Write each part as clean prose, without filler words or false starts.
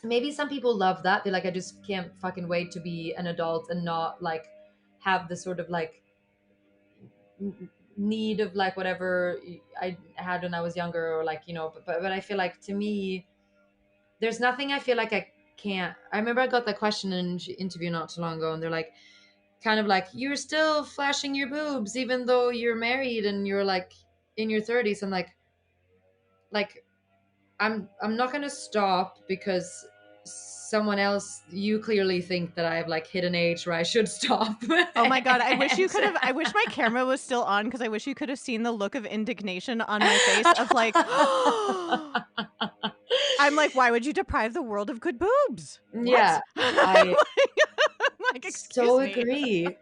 maybe some people love that. They're like, I just can't fucking wait to be an adult and not like have the sort of like need of like whatever I had when I was younger, or like, but I feel like to me, there's nothing I feel like I can't. I remember I got that question in an interview not too long ago, and they're like, kind of like, you're still flashing your boobs even though you're married and you're like in your 30s. I'm like I'm not gonna stop because someone else, you clearly think that I've like hit an age where I should stop. Oh my God. I wish And- you could have. I wish my camera was still on because I wish you could have seen the look of indignation on my face of like, I'm like, why would you deprive the world of good boobs? Yeah, What? I Like, excuse so me. agree.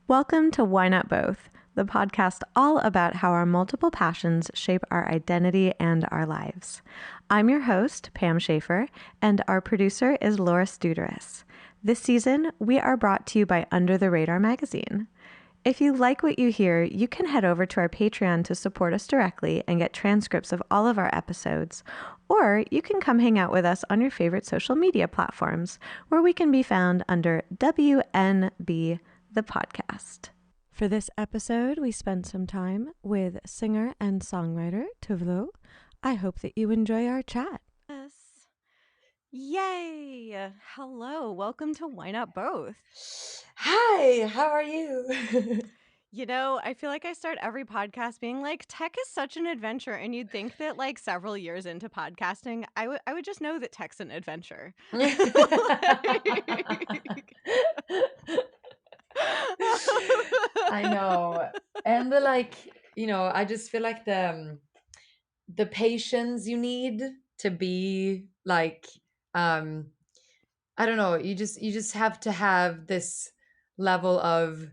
Welcome to Why Not Both, the podcast all about how our multiple passions shape our identity and our lives. I'm your host, Pam Schaefer, and our producer is Laura Studeris. This season, we are brought to you by Under the Radar magazine. If you like what you hear, you can head over to our Patreon to support us directly and get transcripts of all of our episodes, or you can come hang out with us on your favorite social media platforms, where we can be found under WNB the podcast. For this episode, we spent some time with singer and songwriter Tove Lo. I hope that you enjoy our chat. Yes. Yay! Hello, welcome to Why Not Both. Hi, how are you? You know, I feel like I start every podcast being like, tech is such an adventure. And you'd think that like several years into podcasting, I would just know that tech's an adventure. I know. And the like, I just feel like the patience you need to be like, I don't know, you just have to have this level of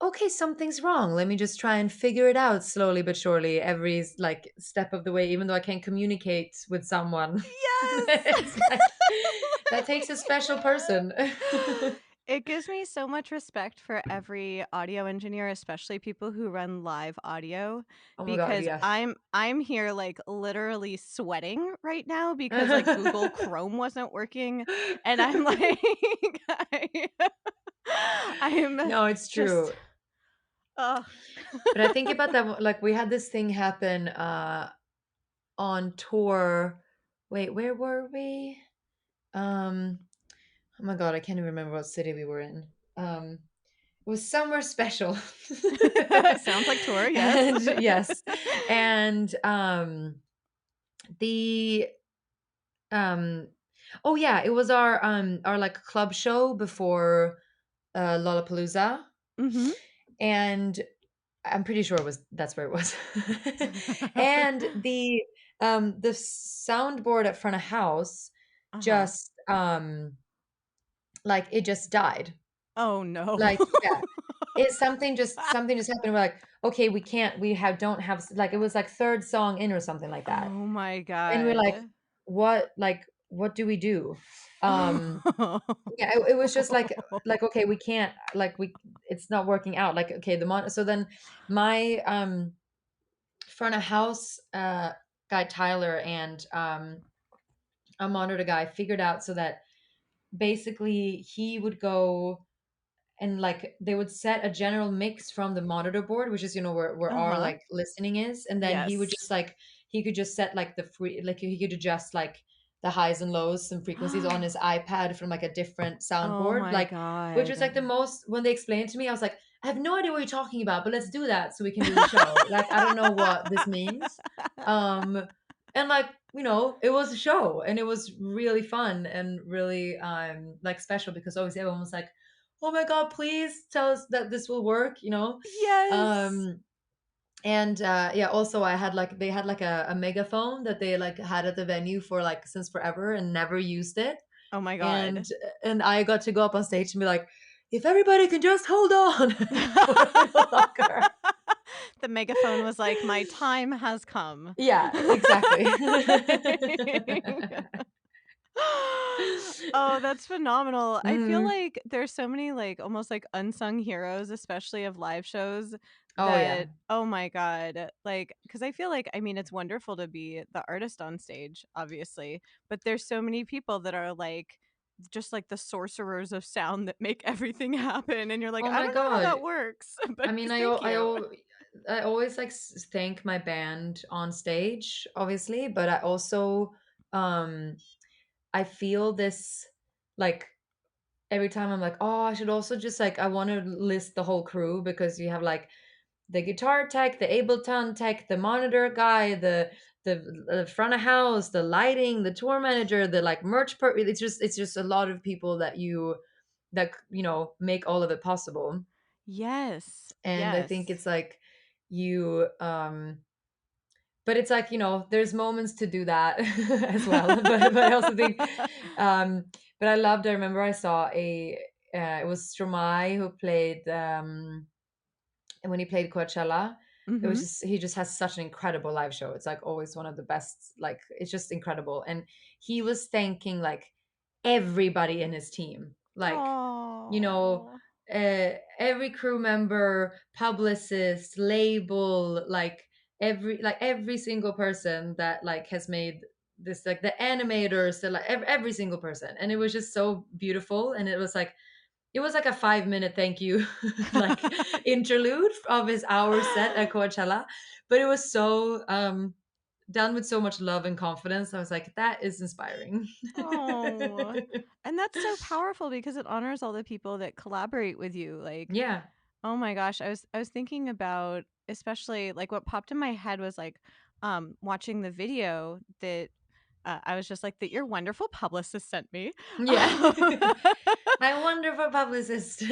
okay, something's wrong. Let me just try and figure it out slowly but surely every like step of the way, even though I can't communicate with someone. Yes. It's like, that takes a special person. It gives me so much respect for every audio engineer, especially people who run live audio, Oh my God, because yes. I'm here like literally sweating right now because like Google Chrome wasn't working, and I'm like I'm No, it's just true. But I think about that, like we had this thing happen on tour. Wait, where were we? Um, oh my God, I can't even remember what city we were in. It was somewhere special. Sounds like tour, yes. And yes. And the oh yeah, it was our like club show before Lollapalooza. Mm-hmm. And I'm pretty sure that's where it was. And the soundboard at front of house Uh-huh. just like it just died. Oh no. Like, yeah. It's something just happened. We're like, okay, don't have, like, it was like third song in or something like that. Oh my And we're like, God. what do we do? Yeah, it was just like okay, we can't, like, it's not working out. Like, okay, so then my front of house guy Tyler and a monitor guy figured out so that basically he would go and like they would set a general mix from the monitor board, which is where our Uh-huh. like listening is, and then he would Yes. just like he could just set like the free, like he could adjust like the highs and lows and frequencies on his iPad from like a different Oh soundboard, my like, which was like the God. most, when they explained it to me, I was like, I have no idea what you're talking about, but let's do that so we can do the show. Like, I don't know what this means. And like, it was a show and it was really fun and really like special, because obviously everyone was like, oh my God, please tell us that this will work. Yes. um and yeah, also they had like a megaphone that they like had at the venue for like since forever and never used it. Oh my and God. and I got to go up on stage and be like, if everybody can just hold on for a little longer. The megaphone was like, "My time has come." Yeah, exactly. Oh, that's phenomenal. I feel Mm. like there's so many, like, almost, like, unsung heroes, especially of live shows Oh yeah. that oh my god, like, because I feel like, I mean, it's wonderful to be the artist on stage, obviously, but there's so many people that are, like, just like the sorcerers of sound that make everything happen, and you're like, Oh "I my don't know how that god. works," I but mean, thank you. I always like thank my band on stage, obviously, but I also um I feel this like every time I'm like, oh, I should also just like I want to list the whole crew because you have like the guitar tech, the Ableton tech, the monitor guy, the front of house, the lighting, the tour manager, the like it's just a lot of people that make all of it possible. Yes, And I think yes. it's like you but it's like, there's moments to do that as well. But I also think um but I remember I saw it was Stromae who played and when he played Coachella, it was Mhm. just he just has such an incredible live show. It's like always one of the best. Like it's just incredible. And he was thanking like everybody in his team, like you know, Oh. every crew member, publicist, label, like every single person that like has made this, like the animators, like every single person. And it was just so beautiful. And it was like a 5 minute thank you like interlude of his hour set at Coachella, but it was so done with so much love and confidence. I was like, that is inspiring. Oh, and that's so powerful because it honors all the people that collaborate with you, like, Yeah. oh my gosh, I was thinking about especially, like, what popped in my head was, like, watching the video that, I was just like, "That your wonderful publicist sent me." Yeah. My wonderful publicist.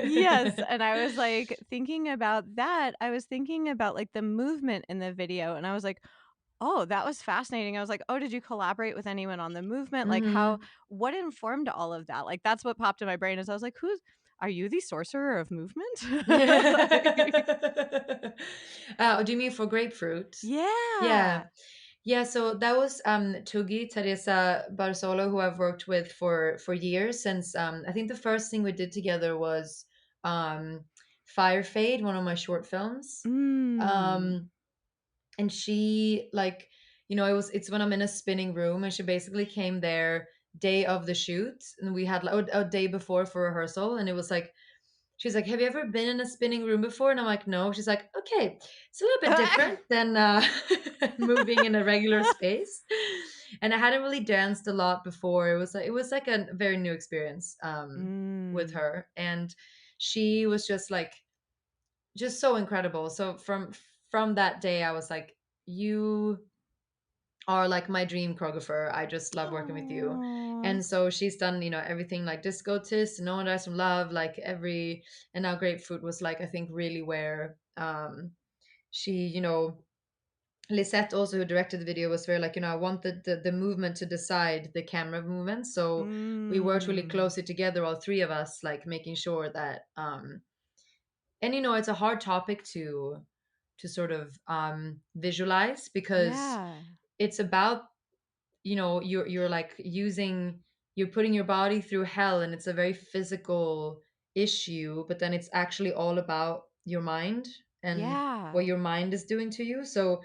Yes, and I was, like, thinking about that, I was thinking about, like, the movement in the video, and I was like, "Oh, that was fascinating." I was like, "Oh, did you collaborate with anyone on the movement?" Like, how Hmm. what informed all of that? Like, that's what popped in my brain as I was like, "Who's are you the sorcerer of movement?" Like Do you mean for Grapefruit? Yeah. Yeah. Yeah, so that was Teresa Barcelo, who I've worked with for years since I think the first thing we did together was um Fire Fade, one of my short films. Mm. Um and she like, it's when I'm in a spinning room, and she basically came there day of the shoot, and we had like a day before for rehearsal, and it was like she's like, have you ever been in a spinning room before? And I'm like, no. She's like, okay, it's a little bit different than moving in a regular space. And I hadn't really danced a lot before. It was like a very new experience with Mm. her. And she was just so incredible. So from that day, I was like, you are like my dream choreographer. I just love working with you. Aw. And so she's done, everything like Disco Tis, No One Dies from Love, like and now Grapefruit was like, I think really where she, Lisette also who directed the video was very like, I wanted the movement to decide the camera movement. So we worked really Mm. closely together, all three of us, like making sure that and it's a hard topic to sort of visualize because Yeah. it's about you're like you're putting your body through hell, and it's a very physical issue, but then it's actually all about your mind and what Yeah. your mind is doing to you. So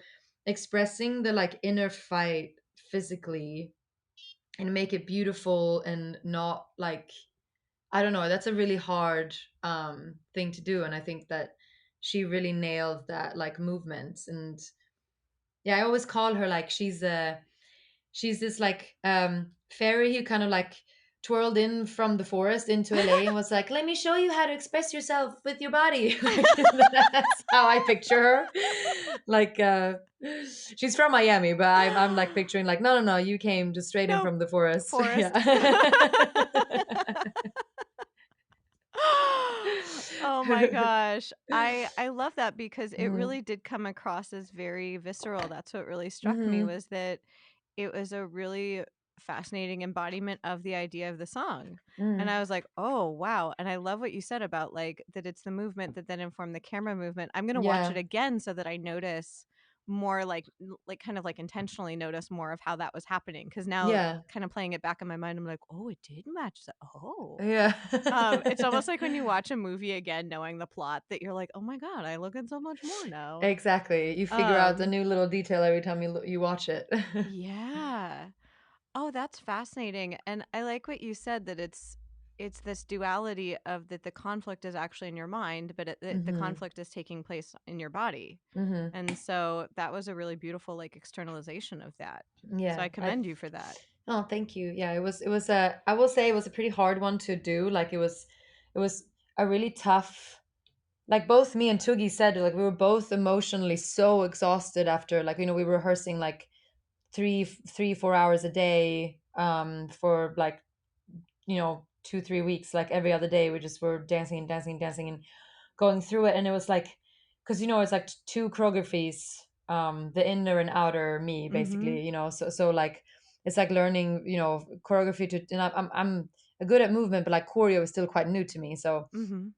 expressing the like inner fight physically and make it beautiful and not like, I don't know, that's a really hard thing to do. And I think that she really nailed that like movement. And yeah, I always call her like she's this like fairy who kind of like twirled in from the forest into LA and was like, let me show you how to express yourself with your body. Like that's how I picture her. Like she's from Miami, but I'm like picturing like, no, no, no, you came just straight in Nope. from the forest. Forest. Yeah. Oh my gosh. I love that because it Mm, really did come across as very visceral. That's what really struck me mhm. was that it was a really fascinating embodiment of the idea of the song. And Mm. I was like, oh wow. And I love what you said about like that it's the movement that then informed the camera movement. I'm gonna watch it Yeah. again so that I notice more like kind of like intentionally notice more of how that was happening. Cause now Yeah. kind of playing it back in my mind, I'm like, oh, it did match that. Oh. It's Yeah. almost like when you watch a movie again, knowing the plot, that you're like, "Oh my god, I look at so much more now." Exactly. You figure out a Um, new little detail every time you watch it. yeah. Oh, that's fascinating, and I like what you said that it's this duality of that the conflict is actually in your mind, but the Mhm. conflict is taking place in your body, Mhm. and so that was a really beautiful, like, externalization of that. So I Yeah. commend you for that. Oh, thank you. Yeah, it was a I will say it was a pretty hard one to do. Like it was a really tough, like both me and Tugi said, like we were both emotionally so exhausted after, like, we were rehearsing like 4 hours a day for like 2 3 weeks, like every other day we just were dancing and dancing and dancing and going through it. And it was like, because it's like two choreographies, the inner and outer me, Mhm. basically. So like it's like learning choreography to, and I'm good at movement, but like choreo is still quite new to me. So Mhm.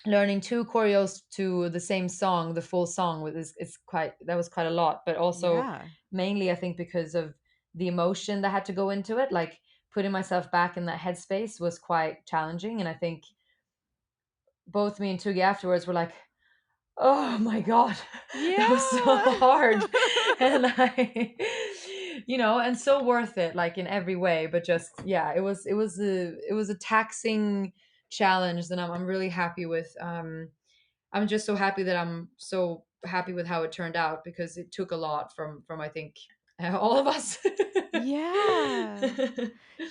learning two choreos to the same song, the full song, that was quite a lot. But also Yeah. mainly I think because of the emotion that had to go into it, like putting myself back in that headspace was quite challenging. And I think both me and Tugi afterwards were like, oh my god, that was so Yeah. hard. And and so worth it, like in every way. But just, yeah, it was a taxing challenge that I'm really happy with. I'm just so happy that I'm so happy with how it turned out, because it took a lot from I think all of us. Yeah.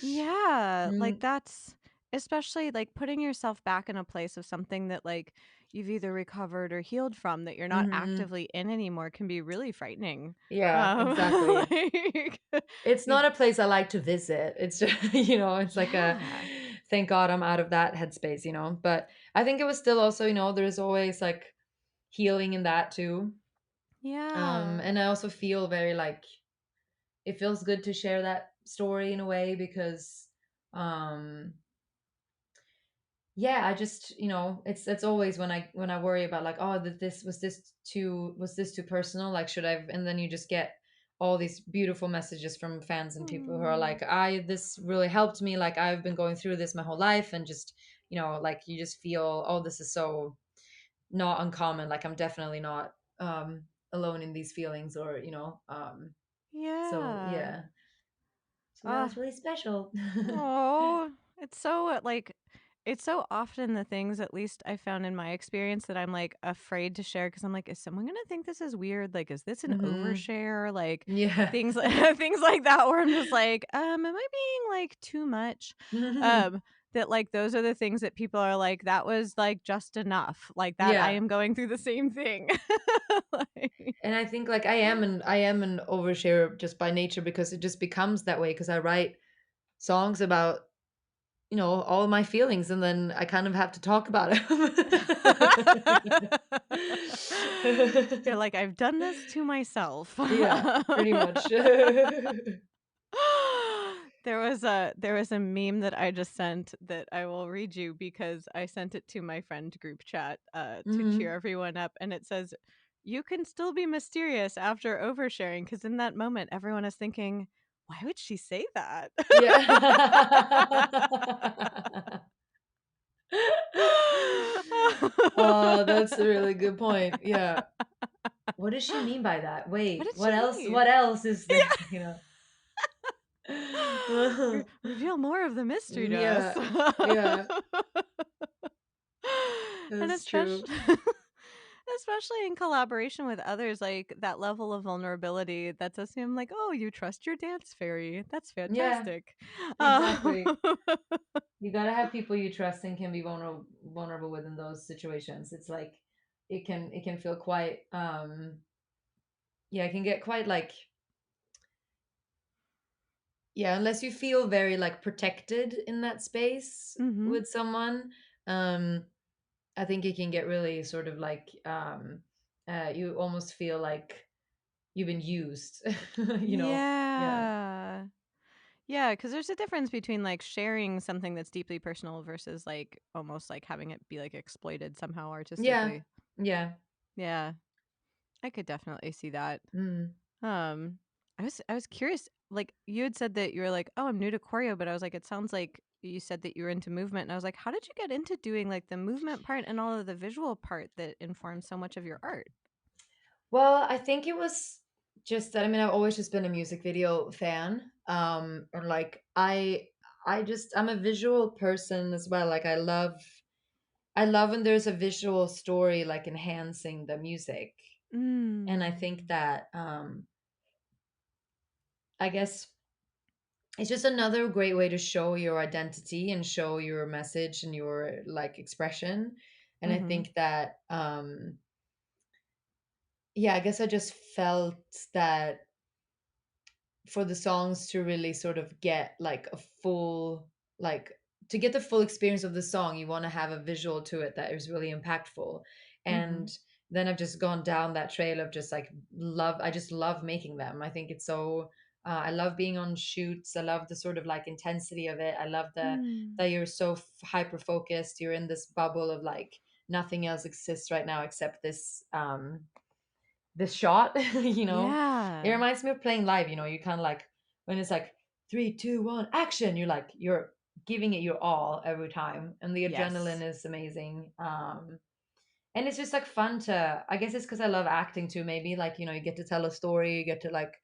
Yeah, like, Mm, that's especially, like, putting yourself back in a place of something that, like, you've either recovered or healed from that you're not mhm. actively in anymore can be really frightening. Yeah, exactly. Like, It's you not a place I like to visit. It's just, it's like a, yeah. thank God I'm out of that headspace. But I think it was still also, there's always like healing in that too. Yeah. And I also feel very like it feels good to share that story in a way, because um yeah, I just, it's always when I worry about like, oh, that this too personal, like should I have, and then you just get all these beautiful messages from fans and people who are Mm. like, I this really helped me, like I've been going through this my whole life. And just, like you just feel, oh, this is so not uncommon, like I'm definitely not alone in these feelings, or so Yeah. yeah, so that was Ah. really special. Oh, it's so, it's so often the things, at least I found in my experience, that I'm, like, afraid to share because 'cause I'm like, "Is someone gonna think this is weird? Like, is this an Hmm. overshare?" Like, Yeah. things things like that where I'm just like, am I being, like, too much?" Um, that, like, those are the things that people are like, "That was, like, just enough." Like, that I Yeah. am going through the same thing. Like And I think like I am an oversharer just by nature, because it just becomes that way, because I write songs about, all my feelings, and then I kind of have to talk about You're it. like, "I've done this to myself." Yeah, pretty much. There was a meme that I just sent that I will read you because I sent it to my friend group chat, to cheer Mhm. everyone up, and it says, "You can still be mysterious after oversharing," because in that moment, everyone is thinking, "Why would she say that?" Yeah. Oh, that's a really good point. Yeah. What does she mean by that? What Wait, did what she else? What mean? else is there? Yeah. Reveal more of the mystery to us. Yeah, yeah, And that's true. especially especially in collaboration with others, like that level of vulnerability that does seem like, oh, you trust your dance fairy. That's Yeah, fantastic. Um, exactly. You gotta have people you trust and can be vulnerable with in those situations. It's like it can feel quite yeah, it can get quite like, yeah, unless you feel very like protected in that space hmm with someone. um I think it can get really sort of like you almost feel like you've been used. Yeah. Yeah. Yeah, because there's a difference between like sharing something that's deeply personal versus like almost like having it be like exploited somehow Yeah. artistically. Yeah. Yeah, I could definitely see that. Mm. Um, I was curious. Like you had said that you were like, oh, I'm new to choreo, but I was like, it sounds like you said that you were into movement, and I was like, how did you get into doing like the movement part and all of the visual part that informs so much of your art? Well, I think it was just that, I mean, I've always just been a music video fan. And like I'm a visual person as well. Like I love when there's a visual story like enhancing the music. And I think Mm. that I guess it's just another great way to show your identity and show your message and your like expression. And I Mm-hmm. think that yeah, I guess I just felt that for the songs to really sort of get like a full like to get the full experience of the song, you want to have a visual to it that is really impactful. Mm-hmm. And then I've just gone down that trail of just like love, I just love making them. I think it's so I love being on shoots. I love the sort of like intensity of it. I love the Mm. that you're so hyper focused. You're in this bubble of like nothing else exists right now except this shot. It Yeah. reminds me of playing live. You kind of like when it's like 3 2 1 action, you're giving it your all every time, and the adrenaline Yes. is amazing. And it's just like fun to, I guess it's because I love acting too, maybe like you get to tell a story, you get to like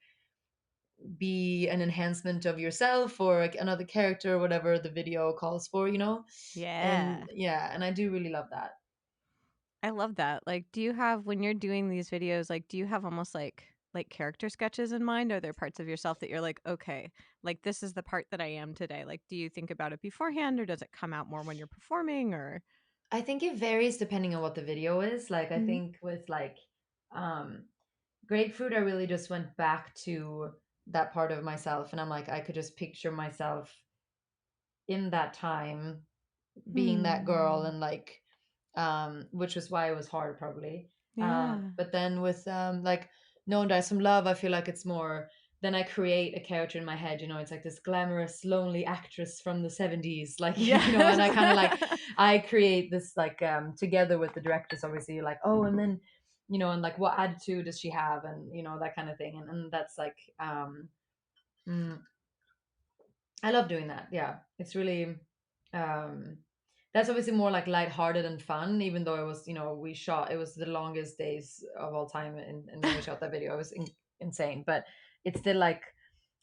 be an enhancement of yourself or like another character, whatever the video calls for. And Yeah. yeah, and I do really love that. I love that. Like, do you have when you're doing these videos, like, do you have almost like character sketches in mind? Are there parts of yourself that you're like, okay, like this is the part that I am today? Like, do you think about it beforehand or does it come out more when you're performing or I think it varies depending on what the video is. Like I Mhm. think with like um Grapefruit, I really just went back to that part of myself, and I'm like, I could just picture myself in that time being that girl, Hmm. and like, which was why it was hard probably. Yeah. But then with like No One Dies from Love, I feel like it's more. Then I create a character in my head. It's like this glamorous, lonely actress from the '70s, like and I kind of like Yes. I create this like together with the directors. Obviously, you're like, oh, and then and like what attitude does she have, and that kind of thing, and that's like mm, I love doing that. Yeah, it's really um that's obviously more like lighthearted and fun, even though it was the longest days of all time, and when we shot that video, it was insane. But it's still like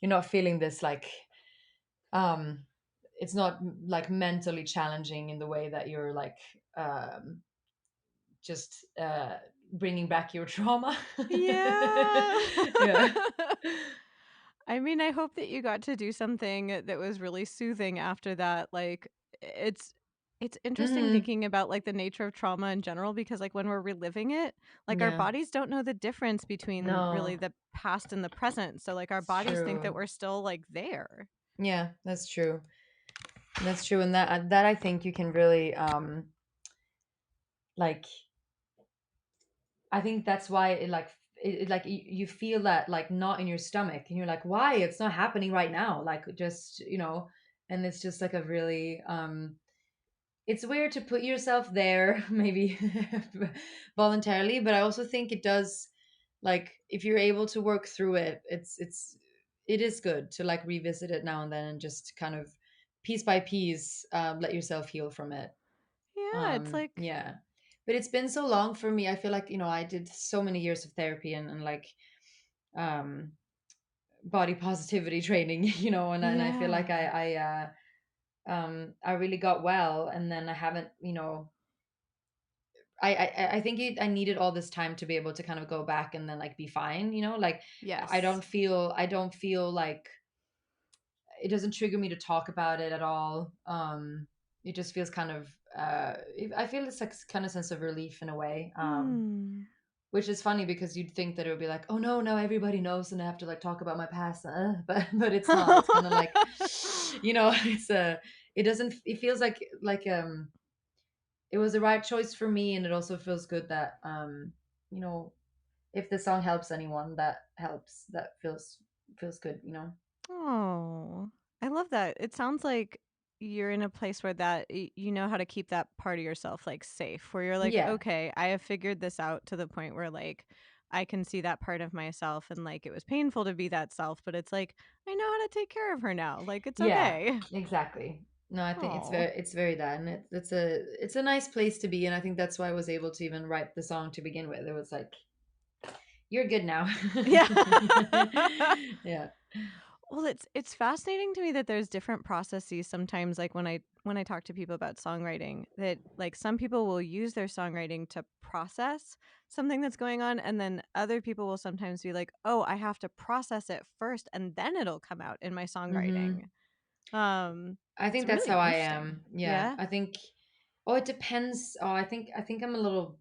you're not feeling this like um it's not like mentally challenging in the way that you're like just bringing back your trauma. Yeah. Yeah. I mean, I hope that you got to do something that was really soothing after that. Like it's it's interesting Hmm. thinking about like the nature of trauma in general because like when we're reliving it, like our Yeah. bodies don't know the difference between really No, the past and the present. So like our it's bodies think that true. we're still like there. Yeah, that's true. That's true, and that I think you can really like. I think that's why you feel that like not in your stomach, and you're like, why? It's not happening right now. Like just and it's just like a really it's weird to put yourself there, maybe voluntarily, but I also think it does like if you're able to work through it, it is good to like revisit it now and then and just kind of piece by piece let yourself heal from it. Yeah, it's like Yeah. But it's been so long for me. I feel like, I did so many years of therapy and like um body positivity training, and I feel like yeah. I really got well, and then I haven't, I think I needed all this time to be able to kind of go back and then like be fine, like Yes. I don't feel like it doesn't trigger me to talk about it at all. It just feels kind of I feel this like kind of sense of relief in a way. Hmm. Which is funny because you'd think that it would be like, oh no, now everybody knows and I have to like talk about my past, but it's not. It's kind of like, it's it doesn't. It feels like it was the right choice for me, and it also feels good that you know, if the song helps anyone, that helps. That feels good. Oh, I love that. It sounds like you're in a place where that you know how to keep that part of yourself like safe, where you're like, Yeah. okay, I have figured this out to the point where like I can see that part of myself and like it was painful to be that self, but it's like I know how to take care of her now. Like it's Yeah, okay. exactly. No, I think Oh. it's very that, and it's a nice place to be, and I think that's why I was able to even write the song to begin with. It was like, you're good now. Yeah. Yeah. Well, it's fascinating to me that there's different processes sometimes like when I talk to people about songwriting that like some people will use their songwriting to process something that's going on and then other people will sometimes be like, "Oh, I have to process it first and then it'll come out in my songwriting." Hmm. Um I it's think that's really how I interesting. am. Yeah, Yeah? I think. Oh, it depends. Oh, I think I'm a little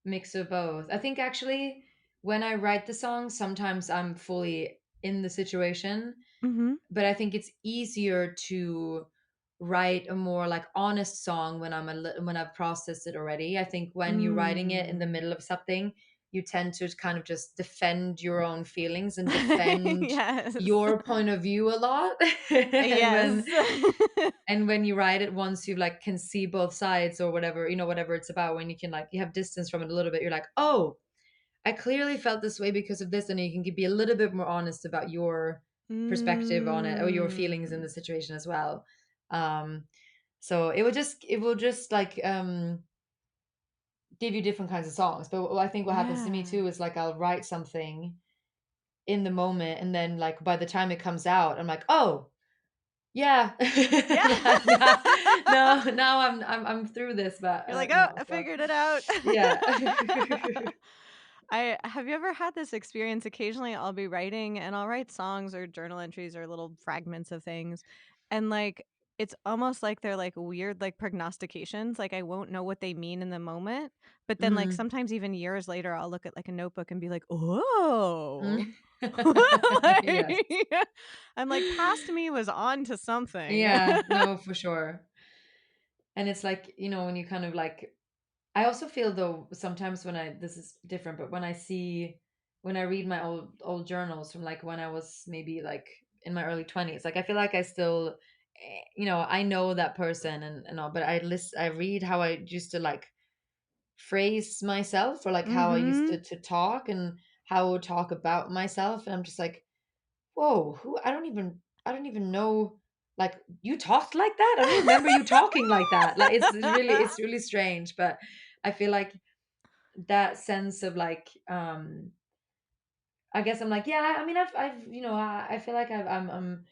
mix of both. I think actually, when I write the song, sometimes I'm fully in the situation, Mhm. but I think it's easier to write a more like honest song when when I've processed it already. I think when you're writing it in the Mm. middle of something, you tend to kind of just defend your own feelings and defend Yes. your point of view a lot. and when Yes. and when you write it, once you like can see both sides or whatever, whatever it's about, when you can like you have distance from it a little bit, you're like, oh, I clearly felt this way because of this, and you can be a little bit more honest about your perspective on it or your feelings in Mm. the situation as well. Um, so it will just like give you different kinds of songs. But I think what happens to me Yeah. too is like I'll write something in the moment, and then like by the time it comes out, I'm like, oh yeah, Yeah. now I'm through this, but You're like, "Oh, I so figured it out." yeah. I have you ever had this experience? Occasionally, I'll be writing and I'll write songs or journal entries or little fragments of things, and, like, it's almost like they're, like, weird, like, prognostications, like, I won't know what they mean in the moment, but then, like, Mhm. sometimes even years later, I'll look at, like, a notebook and be like, "Oh." Mm. Yes. Like, I'm like, "Past me was on to something." Yeah, no, for sure. And it's like, when you kind of like I also feel though sometimes when I this is different, but when I read my old journals from like when I was maybe like in my early 20s, like I feel like I still I know that person and all, but I read how I used to like phrase myself or like how I used Mhm. to talk and how I would talk about myself, and I'm just like, whoa, who I don't even know, like, you talked like that? I don't remember you talking like that. Like it's really strange, but I feel like that sense of like I guess I'm like, yeah, I mean I've I feel like I'm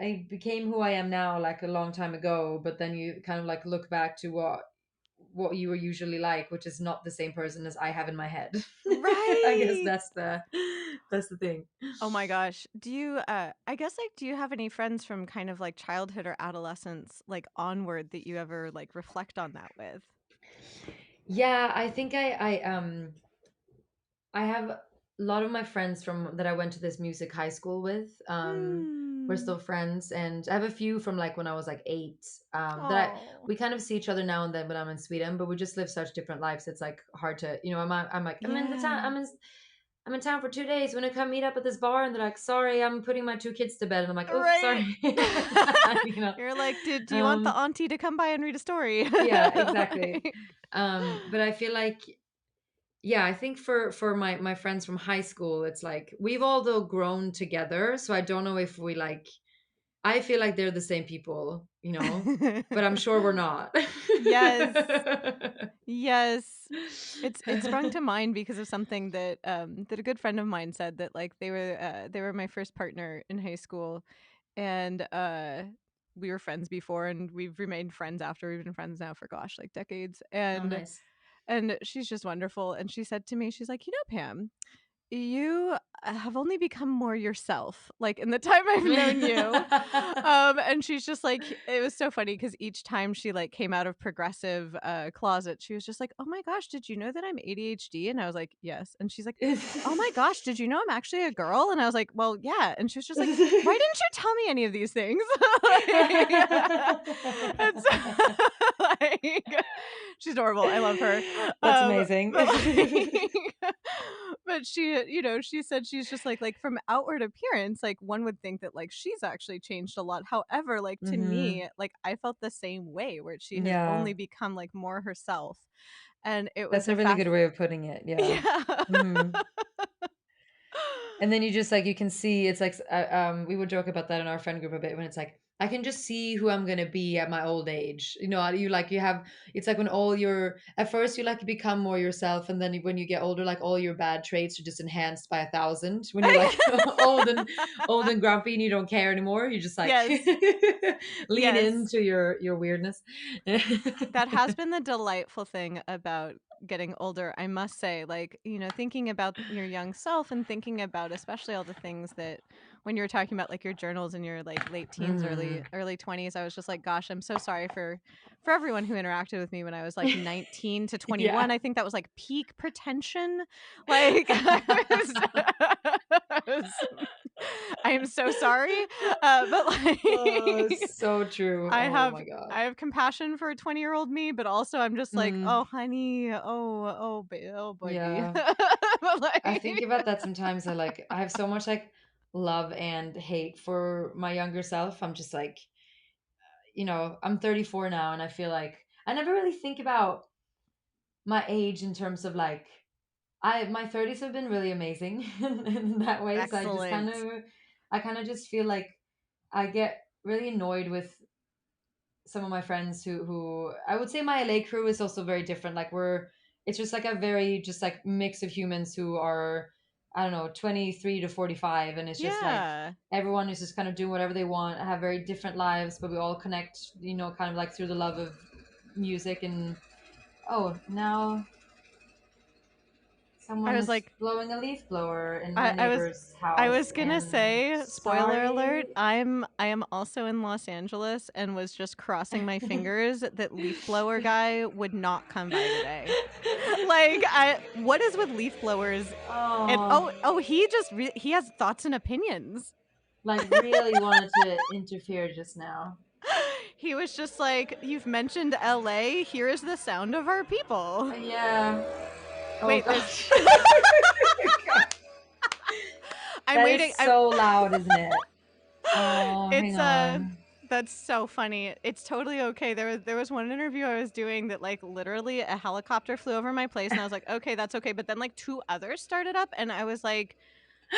I became who I am now like a long time ago, but then you kind of like look back to what you were usually like, which is not the same person as I have in my head. I guess Right. that's the thing. Oh my gosh. Do you I guess like do you have any friends from kind of like childhood or adolescence like onward that you ever like reflect on that with? Yeah, I think I have a lot of my friends from that I went to this music high school with. We're Hmm. still friends, and I have a few from like when I was like 8. That Oh. we kind of see each other now and then when I'm in Sweden, but we just live such different lives. It's like hard to, I'm like I'm in the town. Yeah. I'm in town for 2 days. Want to come meet up at this bar? And they're like, sorry, I'm putting my 2 kids to bed. And I'm like, oh, Right. sorry. you know, You're like, do you want the um, auntie to come by and read a story?" yeah, exactly. Like, But I feel like yeah, I think for my friends from high school, it's like we've all though grown together, so I don't know if we like I feel like they're the same people, but I'm sure we're not. Yes. Yes. It sprung to mind because of something that a good friend of mine said that like they were my first partner in high school and we were friends before and we've remained friends after. We've been friends now for gosh, like decades. Oh, nice. And she's just wonderful and she said to me she's like, "You know, Pam, you have only become more yourself, like, in the time I've known you." And she's just like it was so funny because each time she, like, came out of progressive, closet, she was just like, "Oh my gosh, did you know that I'm ADHD?" And I was like, "Yes." And she's like, "Oh my gosh, did you know I'm actually a girl?" And I was like, "Well, yeah." And she was just like, "Why didn't you tell me any of these things?" Like, it's like she's adorable, I love her. That's amazing. But, like but she, she said she's just like from outward appearance, like one would think that like she's actually changed a lot. However, like to Mm-hmm. me, like I felt the same way where she has Yeah. only become like more herself. And it was That's a the really fact. good way of putting it. Yeah. Yeah. Mhm. And then you just like you can see it's like we would joke about that in our friend group a bit when it's like I can just see who I'm gonna be at my old age. You know, you like you have it's like when all your at first you like become more yourself, and then when you get older, like all your bad traits are just enhanced by 1,000. When you're like old and grumpy and you don't care anymore, you just like Yes. lean Yes. into your weirdness. That has been the delightful thing about getting older, I must say. Like, you know, thinking about your young self and thinking about especially all the things that when you were talking about like your journals in your like late teens, Mhm. early 20s, I was just like, gosh, I'm so sorry for everyone who interacted with me when I was like 19 to 21. Yeah. I think that was like peak pretension. Like I am so sorry. But Oh, like so true. I Oh have my God. I have compassion for a 20-year-old me, but also I'm just like, Mm, "Oh, honey. Oh, baby." yeah. But, I think like about that sometimes. I have so much like love and hate for my younger self. I'm just like, I'm 34 now and I feel like I never really think about my age in terms of like my 30s have been really amazing in that way. So excellent. I kind of just feel like I get really annoyed with some of my friends who I would say my LA crew is also very different. Like it's just like a very just like mix of humans who are I don't know 23 to 45, and it's just like Yeah. everyone is just kind of doing whatever they want, have very different lives, but we all connect, kind of like through the love of music. And oh, now I someone was is like blowing a leaf blower in my I I was neighbor's I house, was gonna and say, spoiler alert, sorry. I am also in Los Angeles and was just crossing my fingers that leaf blower guy would not come by today. Like, what is with leaf blowers? And Oh, he has thoughts and opinions. like really wanted to interfere just now. He was just like, "You've mentioned LA. Here is the sound of our people." Yeah. Oh Wait, there's gosh. I'm That waiting. is so loud, isn't it? Oh, hang It's on. that's so funny. It's totally okay. There was one interview I was doing that like literally a helicopter flew over my place and I was like, "Okay, that's okay." But then like two others started up and I was like,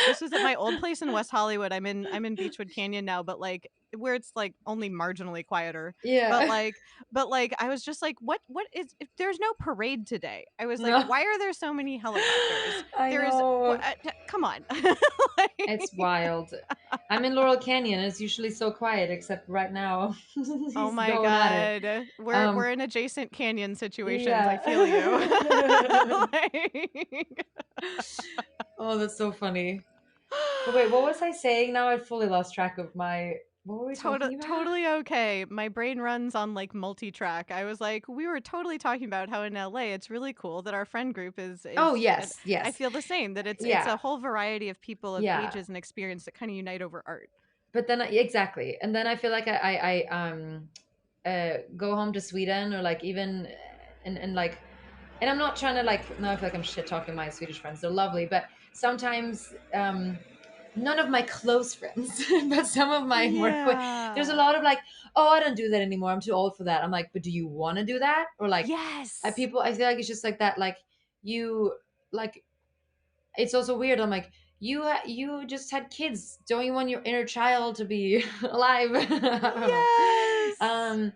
this was at my old place in West Hollywood. I'm in Beechwood Canyon now, but like where it's like only marginally quieter. But Yeah. like but like I was just like, what is if there's no parade today? I was like, No. why are there so many helicopters? I There is know. come on. It's Like, wild. I'm in Laurel Canyon. It's usually so quiet, except right now. oh He's my going at it. god. We're Um, in adjacent canyon situations. I feel you. yeah. Like Oh, that's so funny. But wait, what was I saying now? I fully lost track of what were we talking about? Totally okay. My brain runs on like multi-track. I was like, we were totally talking about how in LA it's really cool that our friend group Oh, and yes, I yes. feel the same that it's a Yeah. whole variety of people of Yeah. ages and experience that kind of unite over art. But then exactly. And then I feel like I go home to Sweden, or like even and like, and I'm not trying to like, now I feel like I'm shit talking my Swedish friends. They're lovely, but sometimes none of my close friends, but some of my more there's a Yeah. lot of like, oh, I don't do that anymore. I'm too old for that. I'm like, but do you want to do that? Or like, Yes. I feel like it's just like that. Like you, like it's also weird. I'm like, you just had kids. Don't you want your inner child to be alive? I don't know. Yes. Um,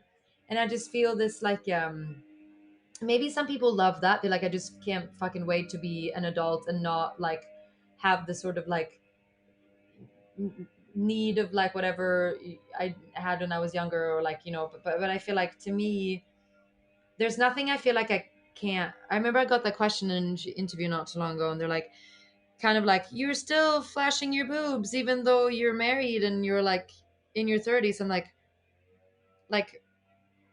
and I just feel this like maybe some people love that. They're like, I just can't fucking wait to be an adult and not like have the sort of like need of like whatever I had when I was younger, or like but I feel like to me there's nothing I feel like I can't. I remember I got that question in an interview not too long ago, and they're like, kind of like, you're still flashing your boobs even though you're married and you're like in your 30s. I'm like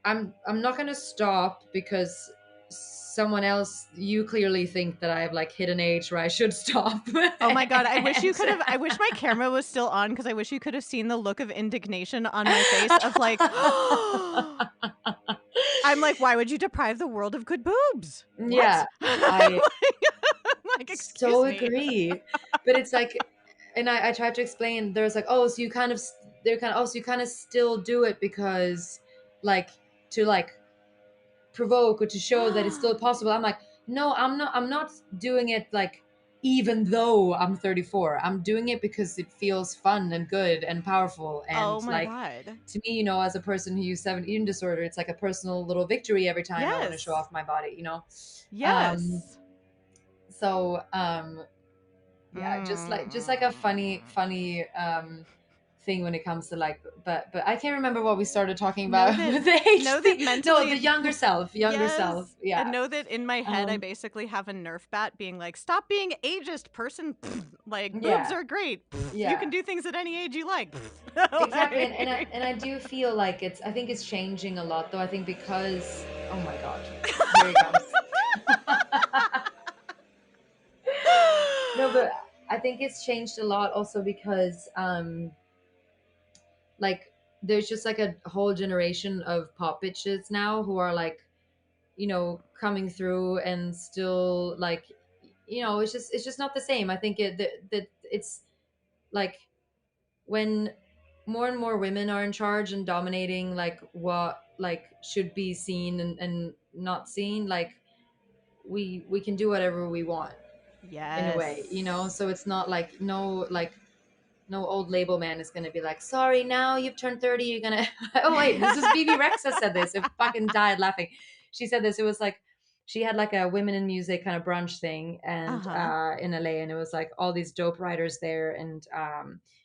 I'm not gonna stop because someone else, you clearly think that I've like hit an age where I should stop. Oh my god, And I wish my camera was still on because I wish you could have seen the look of indignation on my face of like I'm like, why would you deprive the world of good boobs? What? yeah, I Like, excuse so me. agree. but it's like, and I tried to explain. There's like, oh, so you kind of, they're kind of, oh, so you kind of still do it because, like, to like provoke or to show that it's still possible. I'm like, no, I'm not doing it like, even though I'm 34. I'm doing it because it feels fun and good and powerful. Oh And my like, God. to me, as a person who used 7 eating disorder, it's like a personal little victory every time I want to show Yes. off my body. Um, Yes. so yeah, just like a funny Mm. thing when it comes to like, but I can't remember what we started talking Know about that with the age know that thing. No, the mentally younger self, yes. And yeah. know that in my head I um basically have a Nerf bat being like, stop being ageist, person. Like boobs yeah, are great. You can yeah, do things at any age you like. exactly. And I Like- do feel like I think it's changing a lot, though. I think because, oh my god, here he comes. No, but I think it's changed a lot also because like, there's just like a whole generation of pop bitches now who are like, coming through and still like, it's just not the same. I think that it's like, when more and more women are in charge and dominating like what like should be seen and not seen, like, we can do whatever we want in a way, Yes. so it's not like, no old label man is going to be like, sorry, now you've turned 30, you're going to oh wait, this is BB Rexa said this. It fucking died laughing. She said this. It was like, she had like a women in music kind of brunch thing, and Uh-huh. in LA, and it was like all these dope writers there, and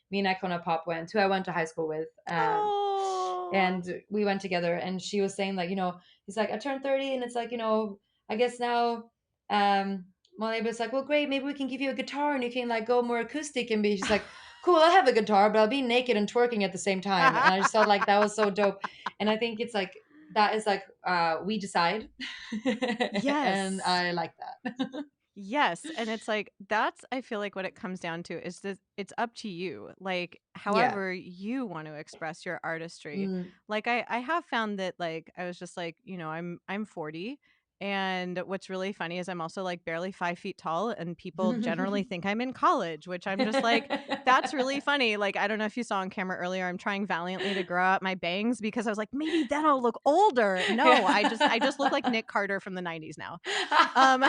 me and Icona Pop went, who I went to high school with, Oh. and we went together, and she was saying like, he's like, I turned 30, and it's like, I guess now, my neighbor's like, well, great, maybe we can give you a guitar and you can like go more acoustic and be. She's like, cool, I'll have a guitar, but I'll be naked and twerking at the same time. And I just thought like that was so dope. And I think it's like, that is like, we decide. And Yes. I like that. Yes, and it's like that's I feel like what it comes down to is that it's up to you. Like Yeah. however you want to express your artistry. Mm. Like I have found that like I was just like, I'm 40 and what's really funny is I'm also like barely 5 feet tall and people generally think I'm in college, which I'm just like, that's really funny. Like I don't know if you saw on camera earlier, I'm trying valiantly to grow out my bangs because I was like, maybe then I'll look older. No, I just look like Nick Carter from the 90s now. I'm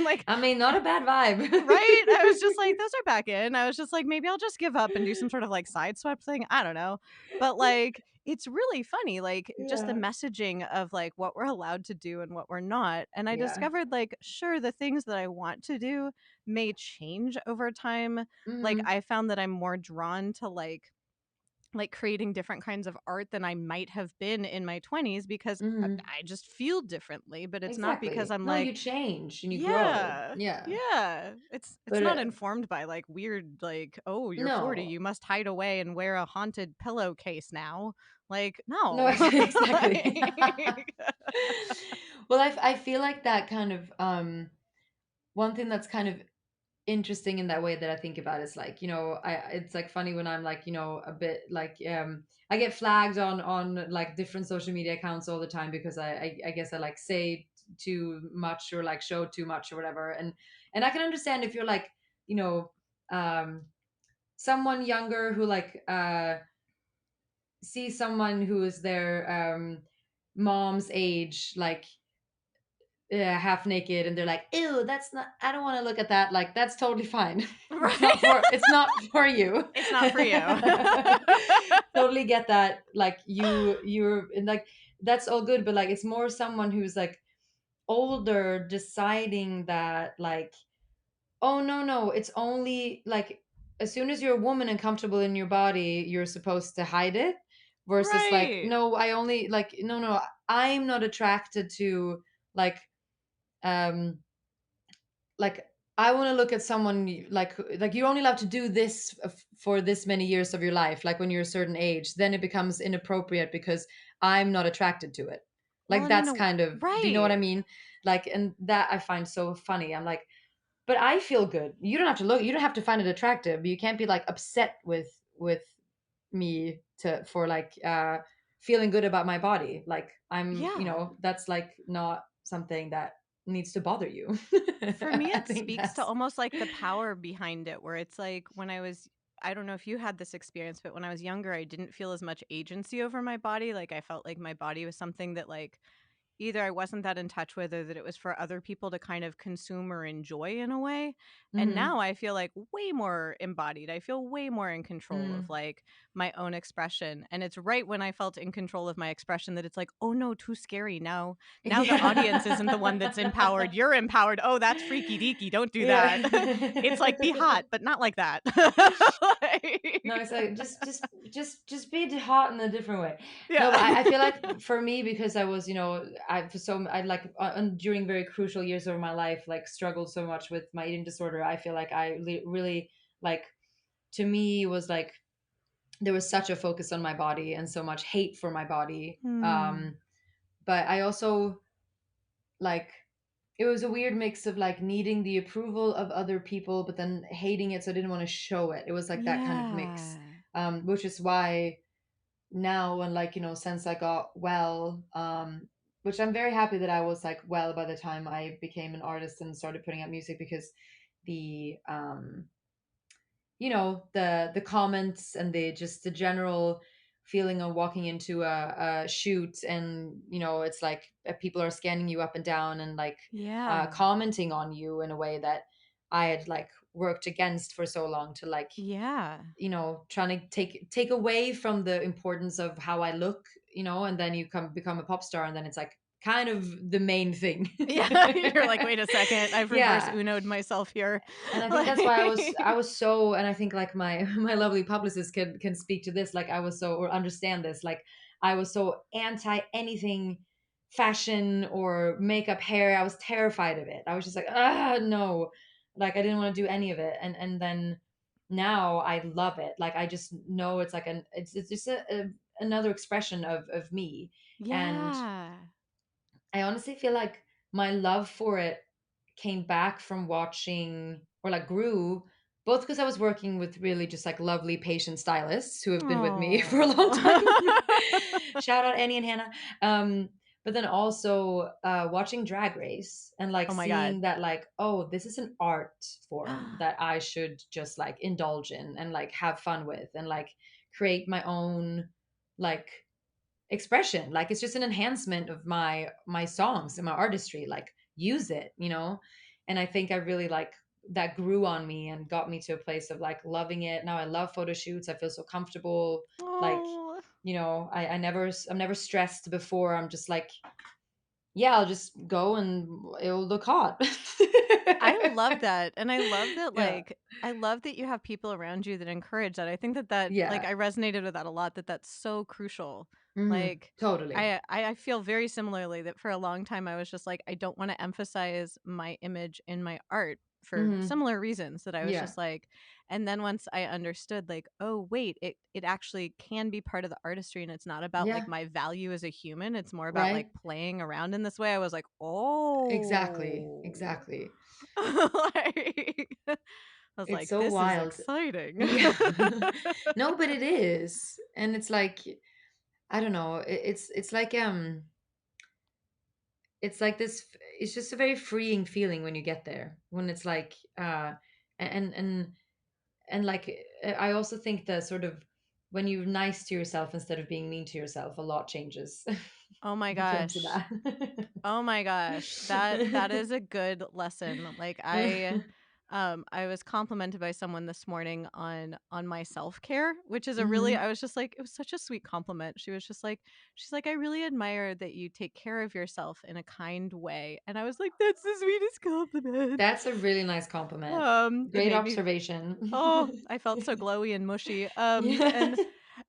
like, I mean, not a bad vibe. right? I was just like, those are back in. I was just like, maybe I'll just give up and do some sort of like side swipe thing. I don't know. But like, it's really funny, like just the Yeah. messaging of like what we're allowed to do and what we're not. And I Yeah. discovered like, sure, the things that I want to do may change over time. Like, Hmm. I found that I'm more drawn to like creating different kinds of art than I might have been in my 20s because Hmm. I just feel differently, but it's not because Exactly. I'm No, you like, change and you grow. yeah. Yeah. Yeah. It's But not informed by like weird like, oh, you're 40, no. you must hide away and wear a haunted pillowcase now. Like, No, no. exactly. Like, Well, I feel like that kind of, one thing that's kind of interesting in that way that I think about is like, I it's like funny when I'm like, a bit like, I get flagged on like different social media accounts all the time because I guess I like say too much or like show too much or whatever. And I can understand if you're like, you know um someone younger who like see someone who is their mom's age, like, half naked, and they're like, ew, that's not, I don't want to look at that, like, that's totally fine. it's right. not for it's not for you. It's not for you. Totally get that, like, you're and like, that's all good, but like, it's more someone who's like older deciding that, like, oh, no, no, it's only like, as soon as you're a woman and comfortable in your body, you're supposed to hide it. Versus like, Right. no, I only like, no, no, I'm not attracted to like, um like, I want to look at someone like you're only allowed to do this for this many years of your life. Like when you're a certain age, then it becomes inappropriate because I'm not attracted to it. Well, Like and in that's a kind of, do you know what I right. mean? Like, and that I find so funny. I'm like, but I feel good. You don't have to look. You don't have to find it attractive. You can't be like upset with me to for like feeling good about my body. Like I'm, Yeah. that's like not something that. needs to bother you. For me, I it think speaks to that's almost like the power behind it, where it's like when I don't know if you had this experience, but when I was younger, I didn't feel as much agency over my body. Like I felt like my body was something that like either I wasn't that in touch with or that it was for other people to kind of consume or enjoy in a way. And hmm now I feel like way more embodied. I feel way more in control of mm. like my own expression. And it's right when I felt in control of my expression that it's like, oh no, too scary. Now the audience isn't the one that's empowered. Yeah. You're empowered. Oh, that's freaky deaky. Don't do that. It's like be Yeah. hot, but not like that. No, Like, it's like just be hot in a different way. No, but I feel yeah. like for me, because I was, I like during very crucial years of my life, like struggled so much with my eating disorder. I feel like really like, to me was like there was such a focus on my body and so much hate for my body. Hmm. But I also like, it was a weird mix of like needing the approval of other people, but then hating it, so I didn't want to show it. It was like that kind of mix, Yeah. which is why now, and like, since I got well, which I'm very happy that I was like well by the time I became an artist and started putting out music, because the the comments and the general feeling of walking into a shoot, and it's like people are scanning you up and down and like Yeah. commenting on you in a way that I had like worked against for so long, to like, Yeah. trying to take away from the importance of how I look, and then you become a pop star, and then it's like kind of the main thing. Yeah, you're like, "Wait a second, I've reverse Yeah. Uno'd myself here." And I think that's why I Like was so, and I think like my my lovely publicist can speak to this, like I was so, or understand this, like I was so anti anything fashion or makeup, hair. I was terrified of it. I was just like, ah, no. Like I didn't want to do any of it. And then now I love it. Like I just know it's like it's just another expression of me. And Yeah. I honestly feel like my love for it came back from watching, or like grew, both because I was working with really just like lovely patient stylists who have been with me for a long time. Aw. Shout out Annie and Hannah. But then also watching Drag Race and like Oh my god. seeing that, like, oh, this is an art form that I should just like indulge in and like have fun with and like create my own like expression. Like it's just an enhancement of my songs and my artistry. Like use it, and I think I really like that grew on me and got me to a place of like loving it. Now I love photo shoots. I feel so comfortable. Like, Oh. I'm never stressed before. I'm just like, yeah, I'll just go and it'll look hot. I love that, and I love that, Yeah. like I love that you have people around you that encourage that. I think that like, Yeah. I resonated with that a lot, that that's so crucial. Like, Totally. I feel very similarly that for a long time, I was just like, I don't wanna emphasize my image in my art for hmm similar reasons that I was Yeah. just like and then once I understood, like, "Oh, wait, it actually can be part of the artistry, and it's not about, like, Yeah. my value as a human, it's more about, like, Right. playing around in this way." I was like, Exactly. "Oh." Exactly. Like, I was It's like, so "This is wild. exciting." Yeah. No, but it is. And it's like, I don't know, it's like this, it's just a very freeing feeling when you get there. When it's like and and and like I also think that sort of when you're nice to yourself instead of being mean to yourself, a lot changes Oh my when it comes to gosh. that. Oh my gosh, that is a good lesson. Like I was complimented by someone this morning on my self-care, which is a really hmm I was just like it was such a sweet compliment. She was just like she's like I really admire that you take care of yourself in a kind way. And I was like that's the sweetest compliment. That's a really nice compliment. It Great made me observation. oh, I felt so glowy and mushy. Yeah.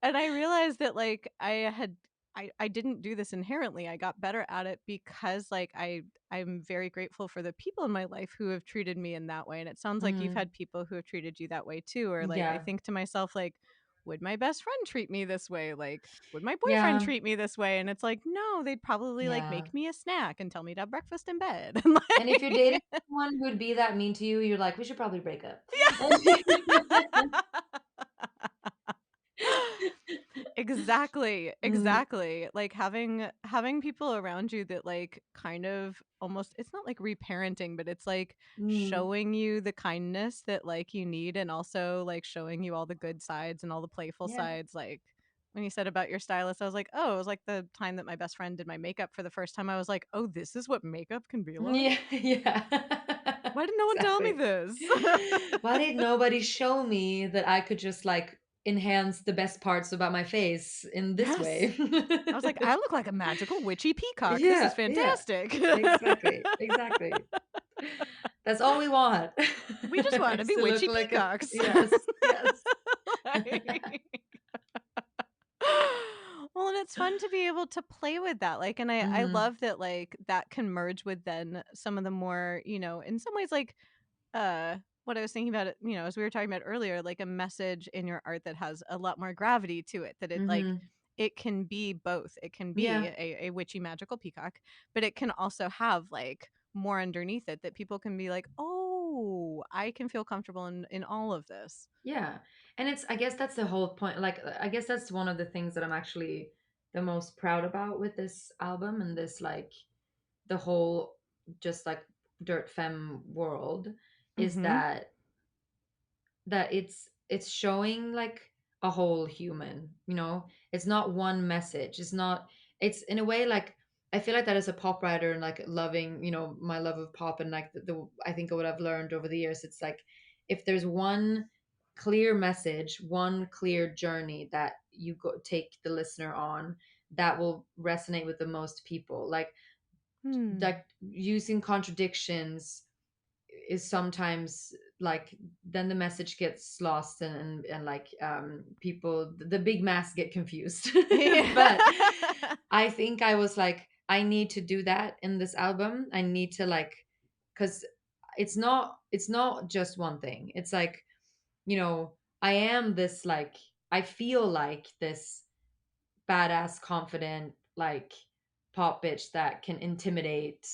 And I realized that like I didn't do this inherently. I got better at it because like I'm very grateful for the people in my life who have treated me in that way. And it sounds like you've Mhm. had people who have treated you that way too. Or like I Yeah. think to myself like would my best friend treat me this way? Like would my boyfriend Yeah. treat me this way? And it's like no, they'd probably like Yeah. make me a snack and tell me to have breakfast in bed. And And if you're dating like someone who'd be that mean to you, you're like, "We should probably break up." yeah. Exactly, Mm, exactly. Like having people around you that like kind of almost, it's not like reparenting, but it's like mm, showing you the kindness that like you need, and also like showing you all the good sides and all the playful yeah. sides. Like when you said about your stylist, I was like, oh, it was like the time that my best friend did my makeup for the first time. I was like, oh, this is what makeup can be like. Yeah, yeah. Why did no one tell me Exactly. this? Why did nobody show me that I could just like enhance the best parts about my face in this Yes. way? I was like, I look like a magical witchy peacock. This is Yeah, yeah. fantastic. Exactly. Exactly. That's all we want. We just want to Is be to look witchy like a peacocks. yes, yes. Like, well, and it's fun to be able to play with that. Like, and I Mhm. love that like that can merge with then some of the more, in some ways like uh what I was thinking about it, as we were talking about earlier, like a message in your art that has a lot more gravity to it, that it like Mhm. it can be both. It can be Yeah. a witchy magical peacock, but it can also have like more underneath it that people can be like, oh, I can feel comfortable in all of this. Yeah. And it's I guess that's the whole point. Like I guess that's one of the things that I'm actually the most proud about with this album and this like the whole just like dirt femme world is Mm-hmm. that it's showing like a whole human, you know, it's not one message, it's not, it's in a way like I feel like that as a pop writer and like loving, you know, my love of pop and like the I think what I've learned over the years, it's like if there's one clear message, one clear journey that you go take the listener on that will resonate with the most people, Hmm. like using contradictions is sometimes like then the message gets lost and like people the big mass get confused. But Yeah. I think I was like I need to do that in this album. I need to like because it's not just one thing. It's like, you know, I am this like I feel like this badass, confident, like pop bitch that can intimidate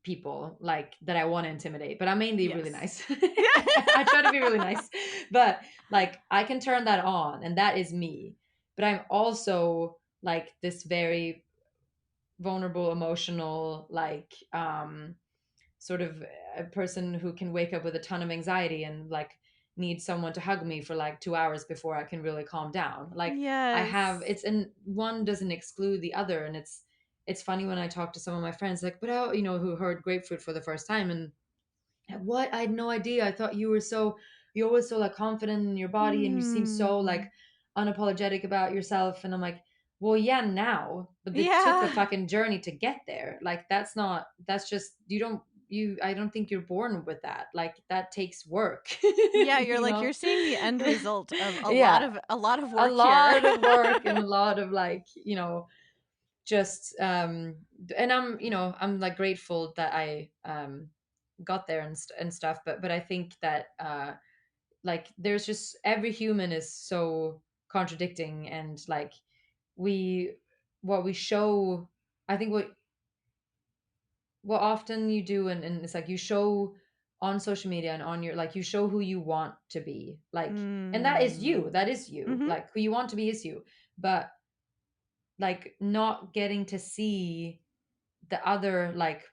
people like that I want to intimidate. But I'm mainly really Yes. nice. I try to be really nice, but like I can turn that on, and that is me. But I'm also like this very vulnerable, emotional, like sort of a person who can wake up with a ton of anxiety and like need someone to hug me for like 2 hours before I can really calm down. Like I have Yes. it's and one doesn't exclude the other. And it's funny when I talk to some of my friends like, but how, you know, who heard Grapefruit for the first time and what, I had no idea. I thought you were so you're always so like confident in your body and you seem so Hmm. like unapologetic about yourself. And I'm like, well, yeah, now, but it took a Yeah. fucking journey to get there. Like that's just I don't think you're born with that. Like that takes work. Yeah, you're You like, know? you're seeing the end result of Yeah. a lot of A work here. lot of work and a lot of like, you know, just and I'm, you know, I'm like grateful that I got there and stuff, but I think that like there's just every human is so contradicting and like we what we show, I think what often you do and it's like you show on social media and on your like you show who you want to be like, and that is you, Mm. that is you, Mhm. like who you want to be is you. But like not getting to see the other like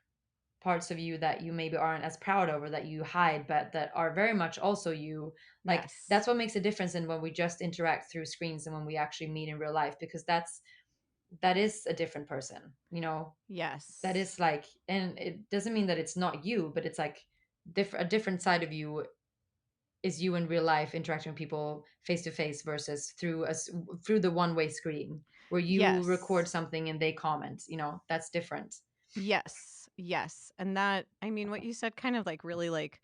parts of you that you maybe aren't as proud of or that you hide but that are very much also you, like that's Yes. what makes a difference in when we just interact through screens and when we actually meet in real life, because that is a different person, you know, that Yes. is like, and it doesn't mean that it's not you, but it's like a different side of you is you in real life interacting with people face to face versus through the one way screen where you record Yes. something and they comment, you know, that's different. Yes. Yes. And that, I mean, what you said kind of like really like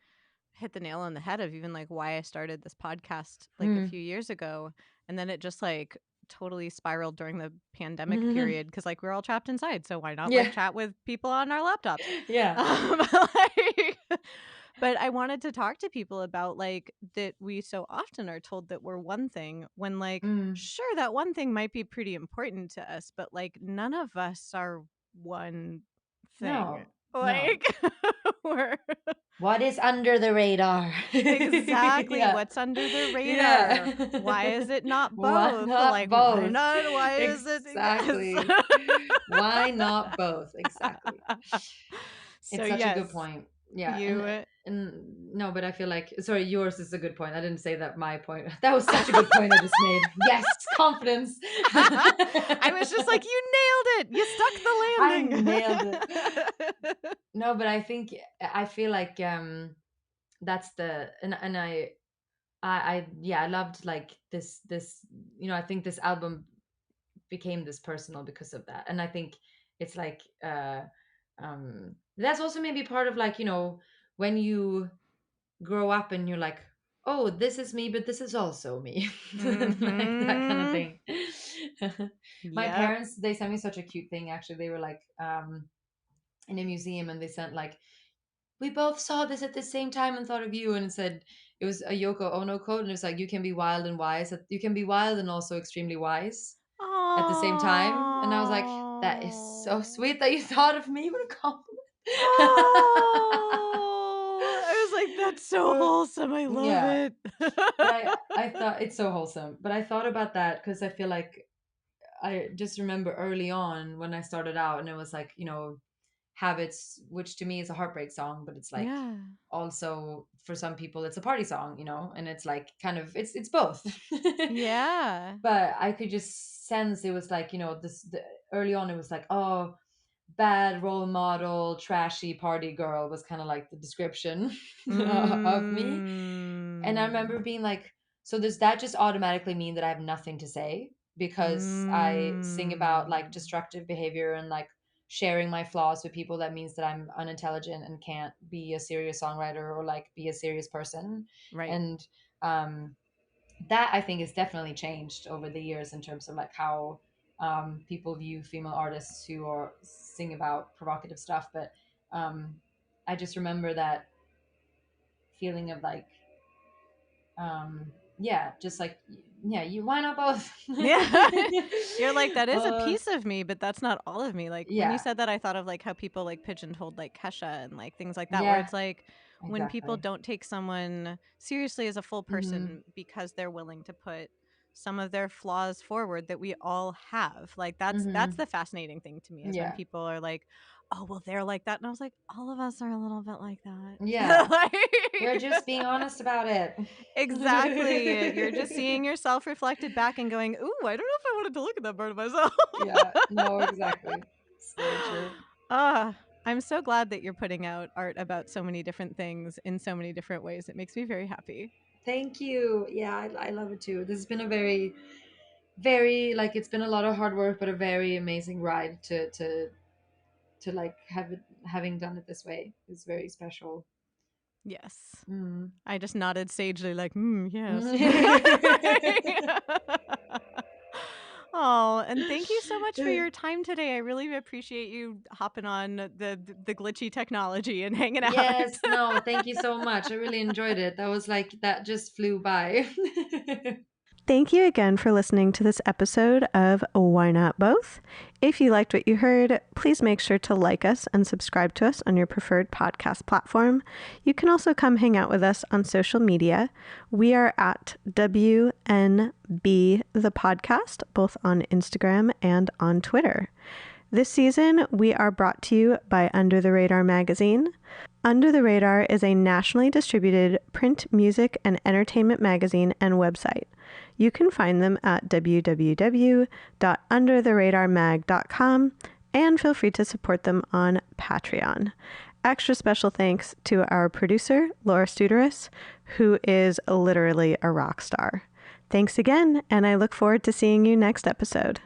hit the nail on the head of even like why I started this podcast like a Mm. few years ago. And then it just like totally spiraled during the pandemic period because like we're all trapped inside. So why not like Yeah. chat with people on our laptops? Yeah. Like, but I wanted to talk to people about like that we so often are told that we're one thing when like, Mm. sure, that one thing might be pretty important to us, but like none of us are one thing. No, no. Like we're What is under the radar? Exactly. Yeah. What's under the radar? Yeah. Why is it not Why both? not Like, why both? not? Why is it? Exactly. Why not both? Exactly. So It's such a good yes, point. Yeah. you. And no, but I feel like, sorry, yours is a good point. I didn't say that my point. That was such a good point I just made. Yes, confidence. I was just like, you nailed it. You stuck I the nailed it. landing. No, but I feel like that's the and I loved like this, I think this album became this personal because of that. And I think it's like that's also maybe part of like, when you grow up and you're like, oh, this is me, but this is also me. Like that kind of Mm-hmm. thing. My Yep. parents, they sent me such a cute thing actually. They were like in a museum, and they sent like, we both saw this at the same time and thought of you, and it said, it was a Yoko Ono quote, and it was like, you can be wild and wise, you can be wild and also extremely wise at the same time. And I was like, that is so Oh. sweet that you thought of me. What a compliment. Oh. I was like, that's so wholesome. I love Yeah, it. but I thought it's so wholesome. But I thought about that because I feel like I just remember early on when I started out, and it was like, Habits, which to me is a heartbreak song, but it's like Yeah. also for some people it's a party song, and it's like kind of it's both. Yeah. But I could just sense it was like, early on it was like, oh, bad role model, trashy party girl was kind of like the description of me. And I remember Mm. being like, so does that just automatically mean that I have nothing to say because I sing about like Mm. destructive behavior and like sharing my flaws with people? That means that I'm unintelligent and can't be a serious songwriter or like be a serious person. Right. And that I think has definitely changed over the years in terms of like how people view female artists who are sing about provocative stuff. But I just remember that feeling of like, yeah, just like, yeah, you, why not both? Yeah. You're like, that is a uh, piece of me, but that's not all of me. Like when you yeah, said that, I thought of like how people like pigeonholed like Kesha and like things like that, where yeah, it's like when people exactly. don't take someone seriously as a full Hmm. person because they're willing to put some of their flaws forward that we all have. Like that's Hmm. the fascinating thing to me is when Yeah, people are like, oh well they're like that. And I was like, all of us are a little bit like that. yeah, we're Like just being honest about it. exactly. You're just seeing yourself reflected back and going, "Ooh, I don't know if I wanted to look at that part of myself." Yeah, no, exactly. It's very true. Ah, I'm so glad that you're putting out art about so many different things in so many different ways. It makes me very happy. Thank you. Yeah, I love it too. This has been a very, very, like, it's been a lot of hard work, but a very amazing ride to like have it, having done it this way. It's very special. Yes. Mm. I just nodded sagely, like, yes. Oh, and thank you so much for your time today. I really appreciate you hopping on the glitchy technology and hanging out. Yes, no, thank you so much. I really enjoyed it. That was like, that just flew by. Thank you again for listening to this episode of Why Not Both. If you liked what you heard, please make sure to like us and subscribe to us on your preferred podcast platform. You can also come hang out with us on social media. We are at WNB the podcast, both on Instagram and on Twitter. This season, we are brought to you by Under the Radar magazine. Under the Radar is a nationally distributed print, music, and entertainment magazine and website. You can find them at www.undertheradarmag.com and feel free to support them on Patreon. Extra special thanks to our producer, Laura Studeris, who is literally a rock star. Thanks again, and I look forward to seeing you next episode.